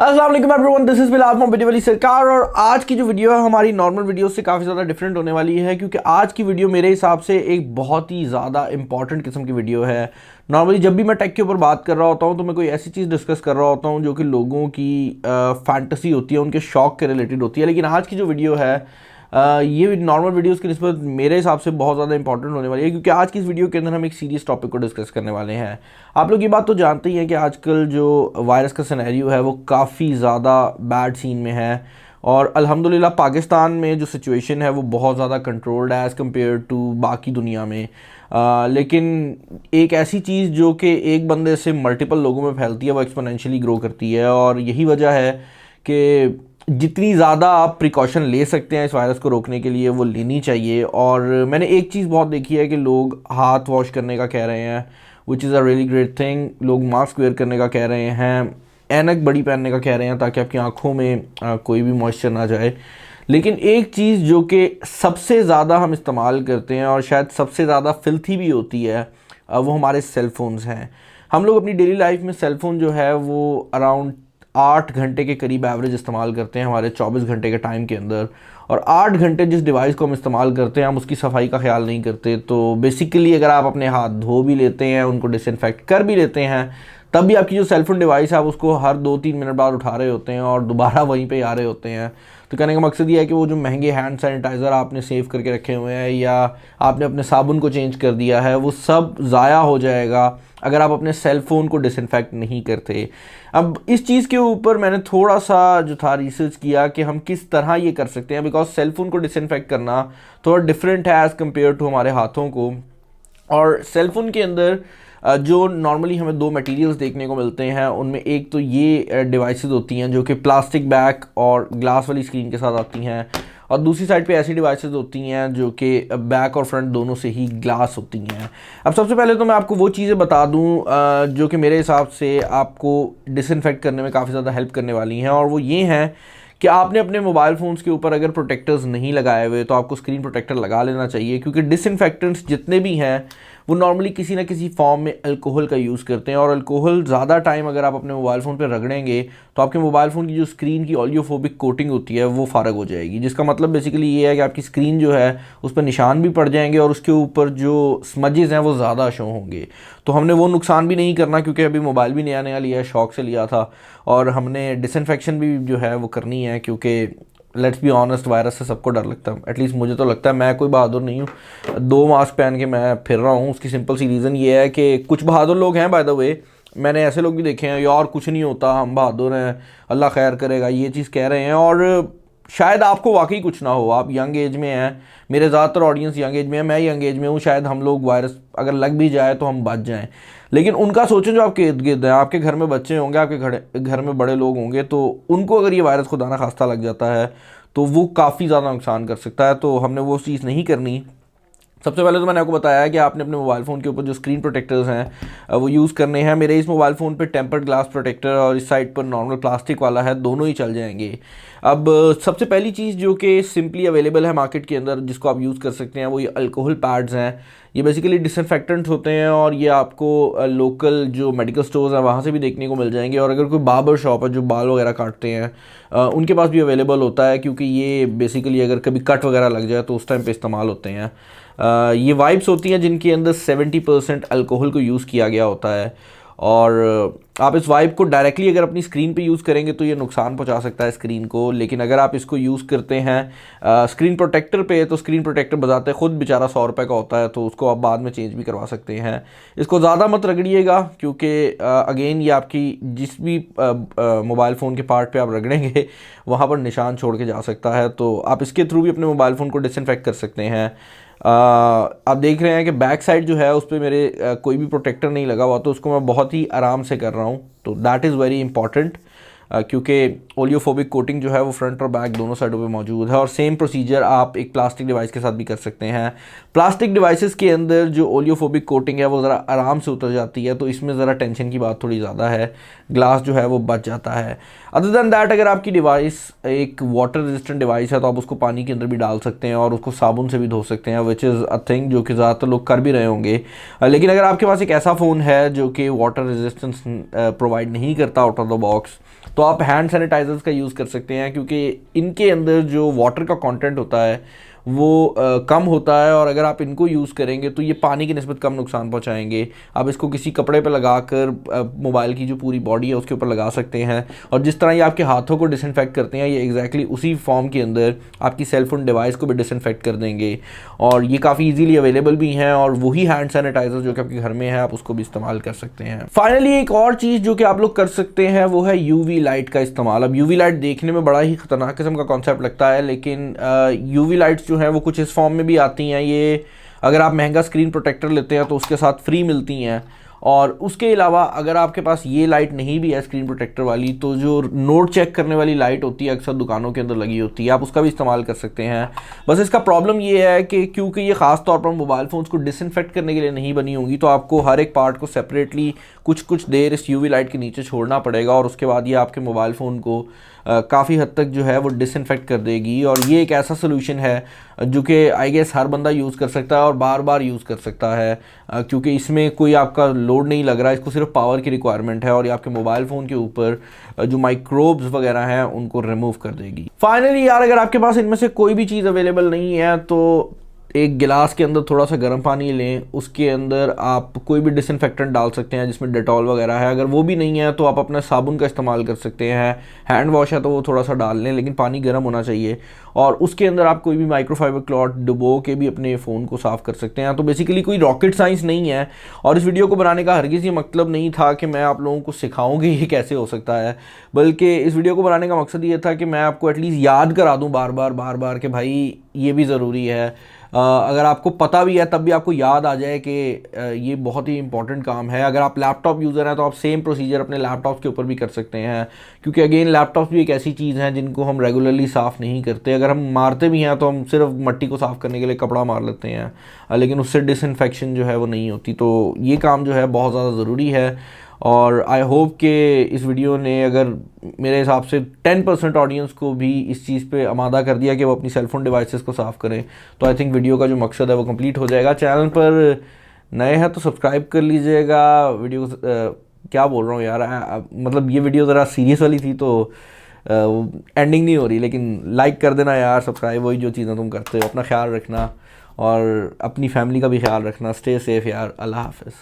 अस्सलाम वालेकुम everyone, this is Bilal from VideoWaliSarkar। और आज की जो वीडियो है हमारी नॉर्मल वीडियो से काफ़ी ज़्यादा डिफरेंट होने वाली है, क्योंकि आज की वीडियो मेरे हिसाब से एक बहुत ही ज़्यादा इंपॉर्टेंट किस्म की वीडियो है। नॉर्मली जब भी मैं टेक के ऊपर बात कर रहा होता हूँ तो मैं कोई ऐसी चीज़ डिस्कस कर रहा होता हूँ जो कि लोगों की फैंटेसी होती है, उनके शौक के रिलेटेड होती है। लेकिन आज की जो वीडियो है ये नॉर्मल वीडियोस की निस्बत मेरे हिसाब से बहुत ज़्यादा इंपॉर्टेंट होने वाली है, क्योंकि आज की इस वीडियो के अंदर हम एक सीरियस टॉपिक को डिस्कस करने वाले हैं। आप लोग ये बात तो जानते ही हैं कि आजकल जो वायरस का सिनेरियो है वो काफ़ी ज़्यादा बैड सीन में है, और अल्हम्दुलिल्लाह पाकिस्तान में जो सिचुएशन है वो बहुत ज़्यादा कंट्रोल्ड है एज़ कम्पेयर टू बाकी दुनिया में। लेकिन एक ऐसी चीज़ जो कि एक बंदे से मल्टीपल लोगों में फैलती है वो एक्सपोनेंशियली ग्रो करती है, और यही वजह है कि जितनी ज़्यादा आप प्रिकॉशन ले सकते हैं इस वायरस को रोकने के लिए वो लेनी चाहिए। और मैंने एक चीज़ बहुत देखी है कि लोग हाथ वॉश करने का कह रहे हैं, which is a really great thing. लोग मास्क वेयर करने का कह रहे हैं, ऐनक बड़ी पहनने का कह रहे हैं ताकि आपकी आंखों में कोई भी मॉइस्चर ना जाए। लेकिन एक चीज़ जो कि सबसे ज़्यादा हम इस्तेमाल करते हैं और शायद सबसे ज़्यादा फिल्थी भी होती है वो हमारे सेल फोन्स हैं। हम लोग अपनी डेली लाइफ में सेल फोन जो है वो अराउंड 8 घंटे के करीब एवरेज इस्तेमाल करते हैं हमारे 24 घंटे के टाइम के अंदर। और 8 घंटे जिस डिवाइस को हम इस्तेमाल करते हैं हम उसकी सफाई का ख्याल नहीं करते। तो बेसिकली अगर आप अपने हाथ धो भी लेते हैं, उनको डिसइंफेक्ट कर भी लेते हैं, तब भी आपकी जो सेलफोन डिवाइस है आप उसको हर 2-3 मिनट बाद उठा रहे होते हैं और दोबारा वहीं पे आ रहे होते हैं। तो कहने का मकसद ये है कि वो जो महंगे हैंड सैनिटाइज़र आपने सेव करके रखे हुए हैं या आपने अपने साबुन को चेंज कर दिया है वो सब ज़ाया हो जाएगा अगर आप अपने सेल फ़ोन को डिसइंफेक्ट नहीं करते। अब इस चीज़ के ऊपर मैंने थोड़ा सा जो था रिसर्च किया कि हम किस तरह ये कर सकते हैं, बिकॉज सेल फ़ोन को डिसइंफेक्ट करना थोड़ा डिफरेंट है एज़ कम्पेयर टू हमारे हाथों को। और सेल फ़ोन के अंदर जो नॉर्मली हमें 2 मटेरियल्स देखने को मिलते हैं, उनमें एक तो ये डिवाइसेस होती हैं जो कि प्लास्टिक बैक और ग्लास वाली स्क्रीन के साथ आती हैं, और दूसरी साइड पे ऐसी डिवाइसेस होती हैं जो कि बैक और फ्रंट दोनों से ही ग्लास होती हैं। अब सबसे पहले तो मैं आपको वो चीज़ें बता दूं जो कि मेरे हिसाब से आपको डिसइंफेक्ट करने में काफ़ी ज़्यादा हेल्प करने वाली हैं, और वो ये हैं कि आपने अपने मोबाइल फ़ोन्स के ऊपर अगर प्रोटेक्टर्स नहीं लगाए हुए तो आपको स्क्रीन प्रोटेक्टर लगा लेना चाहिए, क्योंकि डिसइंफेक्टेंट्स जितने भी हैं वो नॉर्मली किसी ना किसी फॉर्म में अल्कोहल का यूज़ करते हैं, और अल्कोहल ज़्यादा टाइम अगर आप अपने मोबाइल फ़ोन पर रगड़ेंगे तो आपके मोबाइल फ़ोन की जो स्क्रीन की ऑलियोफोबिक कोटिंग होती है वो फ़ारग हो जाएगी, जिसका मतलब बेसिकली ये है कि आपकी स्क्रीन जो है उस पर निशान भी पड़ जाएंगे और उसके ऊपर जो स्मजेज़ हैं वो ज़्यादा शो होंगे। तो हमने वो नुकसान भी नहीं करना, क्योंकि अभी मोबाइल भी नया नया लिया है, शौक से लिया था, और हमने डिसइंफेक्शन भी जो है वो करनी है, क्योंकि लेट्स बी ऑनेस्ट वायरस से सबको डर लगता है। एटलीस्ट मुझे तो लगता है, मैं कोई बहादुर नहीं हूँ, 2 मास्क पहन के मैं फिर रहा हूँ। उसकी सिंपल सी रीज़न ये है कि कुछ बहादुर लोग हैं, बाय द वे, मैंने ऐसे लोग भी देखे हैं, यार कुछ नहीं होता, हम बहादुर हैं, अल्लाह खैर करेगा, ये चीज़ कह रहे हैं। और शायद आपको वाकई कुछ ना हो, आप यंग एज में हैं, मेरे ज़्यादातर ऑडियंस यंग एज में है, मैं यंग एज में हूँ, शायद हम लोग वायरस अगर लग भी जाए तो हम बच जाएं। लेकिन उनका सोचें जो आपके इर्द गिर्द हैं, आपके घर में बच्चे होंगे, आपके घर में बड़े लोग होंगे, तो उनको अगर ये वायरस खुदा ना खास्ता लग जाता है तो वो काफ़ी ज़्यादा नुकसान कर सकता है। तो हमने वो चीज़ नहीं करनी। सबसे पहले तो मैंने आपको बताया कि आपने अपने मोबाइल फ़ोन के ऊपर जो स्क्रीन प्रोटेक्टर्स हैं वो यूज़ करने हैं। मेरे इस मोबाइल फ़ोन पे टेम्पर्ड ग्लास प्रोटेक्टर और इस साइड पर नॉर्मल प्लास्टिक वाला है, दोनों ही चल जाएंगे। अब सबसे पहली चीज़ जो कि सिंपली अवेलेबल है मार्केट के अंदर जिसको आप यूज़ कर सकते हैं वो ये अल्कोहल पैड्स हैं। ये बेसिकली डिसइंफेक्टेंट्स होते हैं, और ये आपको लोकल जो मेडिकल स्टोर्स हैं वहाँ से भी देखने को मिल जाएंगे, और अगर कोई बार्बर शॉप है जो बाल वगैरह काटते हैं उनके पास भी अवेलेबल होता है, क्योंकि ये बेसिकली अगर कभी कट वगैरह लग जाए तो उस टाइम पे इस्तेमाल होते हैं। ये वाइप्स होती हैं जिनके अंदर 70% अल्कोहल को यूज़ किया गया होता है, और आप इस वाइप को डायरेक्टली अगर अपनी स्क्रीन पे यूज़ करेंगे तो ये नुकसान पहुंचा सकता है स्क्रीन को। लेकिन अगर आप इसको यूज़ करते हैं स्क्रीन प्रोटेक्टर पे, तो स्क्रीन प्रोटेक्टर बजाते खुद बेचारा 100 रुपये का होता है, तो उसको आप बाद में चेंज भी करवा सकते हैं। इसको ज़्यादा मत रगड़िएगा, क्योंकि अगेन ये आपकी जिस भी मोबाइल फ़ोन के पार्ट पर आप रगड़ेंगे वहाँ पर निशान छोड़ के जा सकता है। तो आप इसके थ्रू भी अपने मोबाइल फ़ोन को डिसइंफेक्ट कर सकते हैं। आप देख रहे हैं कि बैक साइड जो है उस पर मेरे कोई भी प्रोटेक्टर नहीं लगा हुआ, तो उसको मैं बहुत ही आराम से कर रहा हूँ। तो दैट इज़ वेरी इंपॉर्टेंट, क्योंकि ओलियोफोबिक कोटिंग जो है वो फ्रंट और बैक दोनों साइडों पे मौजूद है। और सेम प्रोसीजर आप एक प्लास्टिक डिवाइस के साथ भी कर सकते हैं। प्लास्टिक डिवाइसेस के अंदर जो ओलियोफोबिक कोटिंग है वो ज़रा आराम से उतर जाती है, तो इसमें ज़रा टेंशन की बात थोड़ी ज़्यादा है, ग्लास जो है वो बच जाता है। अदर दैन दैट अगर आपकी डिवाइस एक वाटर रेजिस्टेंट डिवाइस है तो आप उसको पानी के अंदर भी डाल सकते हैं और उसको साबुन से भी धो सकते हैं, विच इज़ अ थिंग जो कि ज़्यादातर लोग कर भी रहे होंगे। लेकिन अगर आपके पास एक ऐसा फ़ोन है जो कि वाटर रेजिस्टेंस प्रोवाइड नहीं करता आउट ऑफ द बॉक्स, तो आप हैंड सैनिटाइजर्स का यूज़ कर सकते हैं, क्योंकि इनके अंदर जो वाटर का कंटेंट होता है वो कम होता है, और अगर आप इनको यूज़ करेंगे तो ये पानी की निस्बत कम नुकसान पहुंचाएंगे। आप इसको किसी कपड़े पे लगाकर मोबाइल की जो पूरी बॉडी है उसके ऊपर लगा सकते हैं, और जिस तरह ये आपके हाथों को डिसइंफेक्ट करते हैं, ये एग्जैक्टली उसी फॉर्म के अंदर आपकी सेलफोन डिवाइस को भी डिसइंफेक्ट कर देंगे। और ये काफ़ी ईजीली अवेलेबल भी हैं, और वही हैंड सैनिटाइजर जो कि आपके घर में है आप उसको भी इस्तेमाल कर सकते हैं। फाइनली एक और चीज़ जो कि आप लोग कर सकते हैं वो है यूवी लाइट का इस्तेमाल। अब यूवी लाइट देखने में बड़ा ही खतरनाक किस्म का कॉन्सेप्ट लगता है, लेकिन यूवी लाइट्स जो हैं वो कुछ इस फॉर्म में भी आती हैं। ये अगर आप महंगा स्क्रीन प्रोटेक्टर लेते हैं तो उसके साथ फ्री मिलती हैं, और उसके अलावा अगर आपके पास ये लाइट नहीं भी है स्क्रीन प्रोटेक्टर वाली, तो जो नोट चेक करने वाली लाइट होती है अक्सर दुकानों के अंदर लगी होती है, आप उसका भी इस्तेमाल कर सकते हैं। बस इसका प्रॉब्लम ये है कि क्योंकि ये ख़ास तौर पर मोबाइल फ़ोन्स को डिसइंफेक्ट करने के लिए नहीं बनी होंगी, तो आपको हर एक पार्ट को सेपरेटली कुछ देर इस यूवी लाइट के नीचे छोड़ना पड़ेगा, और उसके बाद ये आपके मोबाइल फ़ोन को काफ़ी हद तक जो है वो डिसइंफेक्ट कर देगी। और ये एक ऐसा सोल्यूशन है जो कि आई गेस हर बंदा यूज़ कर सकता है और बार बार यूज़ कर सकता है, क्योंकि इसमें कोई आपका लोड नहीं लग रहा, इसको सिर्फ पावर की रिक्वायरमेंट है, और ये आपके मोबाइल फ़ोन के ऊपर जो माइक्रोब्स वगैरह हैं उनको रिमूव कर देगी। फाइनली यार, अगर आपके पास इनमें से कोई भी चीज़ अवेलेबल नहीं है तो एक गिलास के अंदर थोड़ा सा गर्म पानी लें, उसके अंदर आप कोई भी डिसइंफेक्टेंट डाल सकते हैं जिसमें डेटॉल वगैरह है। अगर वो भी नहीं है तो आप अपना साबुन का इस्तेमाल कर सकते हैं, हैंड वॉश है तो वो थोड़ा सा डाल लें, लेकिन पानी गर्म होना चाहिए। और उसके अंदर आप कोई भी माइक्रोफाइबर क्लॉथ डुबो के भी अपने फ़ोन को साफ़ कर सकते हैं। तो बेसिकली कोई रॉकेट साइंस नहीं है, और इस वीडियो को बनाने का हरगिज़ ये मतलब नहीं था कि मैं आप लोगों को सिखाऊँ कि ये कैसे हो सकता है, बल्कि इस वीडियो को बनाने का मकसद ये था कि मैं आपको एटलीस्ट याद करा दूँ बार बार कि भाई ये भी ज़रूरी है। अगर आपको पता भी है तब भी आपको याद आ जाए कि ये बहुत ही इंपॉर्टेंट काम है। अगर आप लैपटॉप यूज़र हैं तो आप सेम प्रोसीजर अपने लैपटॉप के ऊपर भी कर सकते हैं, क्योंकि अगेन लैपटॉप भी एक ऐसी चीज़ है जिनको हम रेगुलरली साफ़ नहीं करते। अगर हम मारते भी हैं तो हम सिर्फ मट्टी को साफ़ करने के लिए कपड़ा मार लेते हैं, लेकिन उससे डिसइंफेक्शन जो है वो नहीं होती। तो ये काम जो है बहुत ज़्यादा ज़रूरी है, और आई होप कि इस वीडियो ने अगर मेरे हिसाब से 10% ऑडियंस को भी इस चीज़ पे आमादा कर दिया कि वो अपनी सेलफोन डिवाइसेस को साफ़ करें, तो आई थिंक वीडियो का जो मकसद है वो कंप्लीट हो जाएगा। चैनल पर नए हैं तो सब्सक्राइब कर लीजिएगा। वीडियो क्या बोल रहा हूँ यार, मतलब ये वीडियो ज़रा सीरियस वाली थी तो एंडिंग नहीं हो रही, लेकिन लाइक कर देना यार, सब्सक्राइब, वही जो चीज़ें तुम करते हो। अपना ख्याल रखना और अपनी फैमिली का भी ख्याल रखना। स्टे सेफ यार, अल्लाह हाफ़िज़।